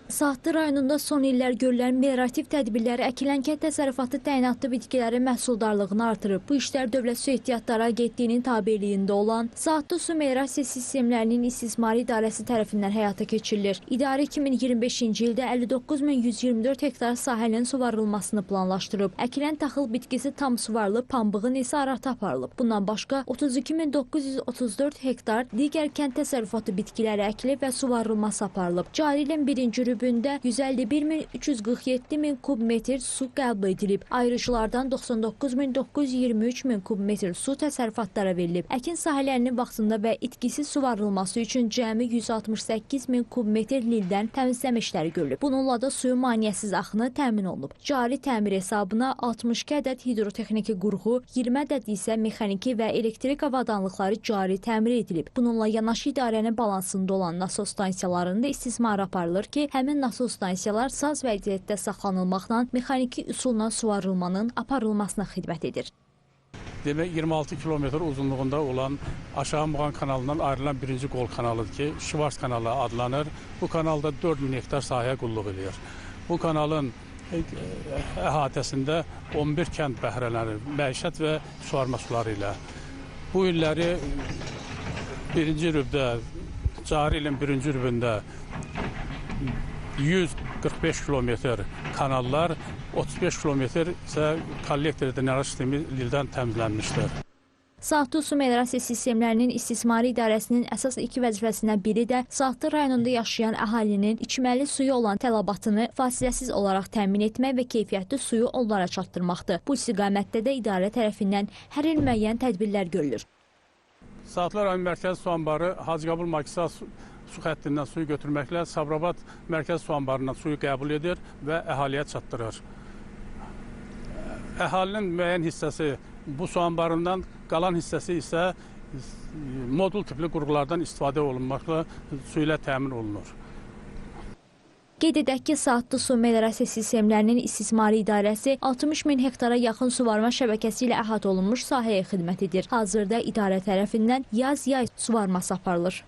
Saatlı rayonunda son illər görülən meliorativ tədbirləri əkilən kənd təsərrüfatı təyinatlı bitkilərin məhsuldarlığını artırıb. Bu işlər Dövlət Su Ehtiyatları Agentliyinin tabeliyində olan Saatlı Su Meliorasiya Sistemlərinin İstismarı İdarəsi tərəfindən həyata keçirilir. İdarə 2025-ci ildə 59.124 hektar sahənin suvarılmasını planlaşdırıb. Əkilən taxıl bitkisi tam suvarılıb, pambığın isə arata aparılıb. Bundan başqa 32.934 hektar digər kənd təsərrüfatı bitkiləri əkilib və suvarılması aparılıb. Cari ilin birinci rübündə 151.347 kub metr su qəbul edilib. Ayrıcılardan 99.923 kub metr su təsərrüfatlara verilib. Əkin sahələrinin vaxtında və itkisiz suvarılması üçün cəmi 168.000 kub metr lildən təmizləmə işləri görülüb. Bununla da suyun maneəsiz axını təmin olunub. Cari təmir hesabına 62 ədəd hidrotexniki qurğu, 20 ədəd isə mexaniki və elektrik avadanlıqları cari təmir edilib. Bununla yanaşı idarənin balansında olan nasos stansiyalarında istismar aparılır ki, həmin nasos stansiyalar saz vəziyyətdə saxlanılmaqla mexaniki üsulla suvarılmanın aparılmasına xidmət edir. Demək 26 kilometr uzunluğunda olan Aşağı Muğan kanalından ayrılan birinci qol kanalıdır ki, Şivars kanalı adlanır. Bu kanalda 4000 hektar sahəyə qulluq edir. Bu kanalın əhatəsində 11 kənd bəhrələnir, məişət və suvarma suları ilə. Bu illəri birinci rübdə, cari ilin birinci rübündə 145 kilometr kanallar, 35 kilometr isə kollektor drenaj sistemi ildən təmizlənmişdir. Saatlı Su Meliorasiya Sistemlərinin İstismarı İdarəsinin əsas iki vəzifəsindən biri də Saatlı rayonunda yaşayan əhalinin içməli suyu olan tələbatını fasiləsiz olaraq təmin etmək və keyfiyyətli suyu onlara çatdırmaqdır. Bu istiqamətdə də idarə tərəfindən hər il müəyyən tədbirlər görülür. Saatlı rayon mərkəzi su anbarı Hacıqabul Makisal su xəttindən suyu götürməklə Sabirabad mərkəzi su anbarından suyu qəbul edir və əhaliyə çatdırır. Əhalinin müəyyən hissəsi bu su anbarından, qalan hissəsi isə modul tipli qurğulardan istifadə olunmaqla su ilə təmin olunur. Qeyd edək ki, Saatlı Su Meliorasiya Sistemlərinin İstismarı İdarəsi 60.000 hektara yaxın suvarma şəbəkəsi ilə əhatə olunmuş sahəyə xidmət edir. Hazırda idarə tərəfindən yaz-yay suvarması aparılır.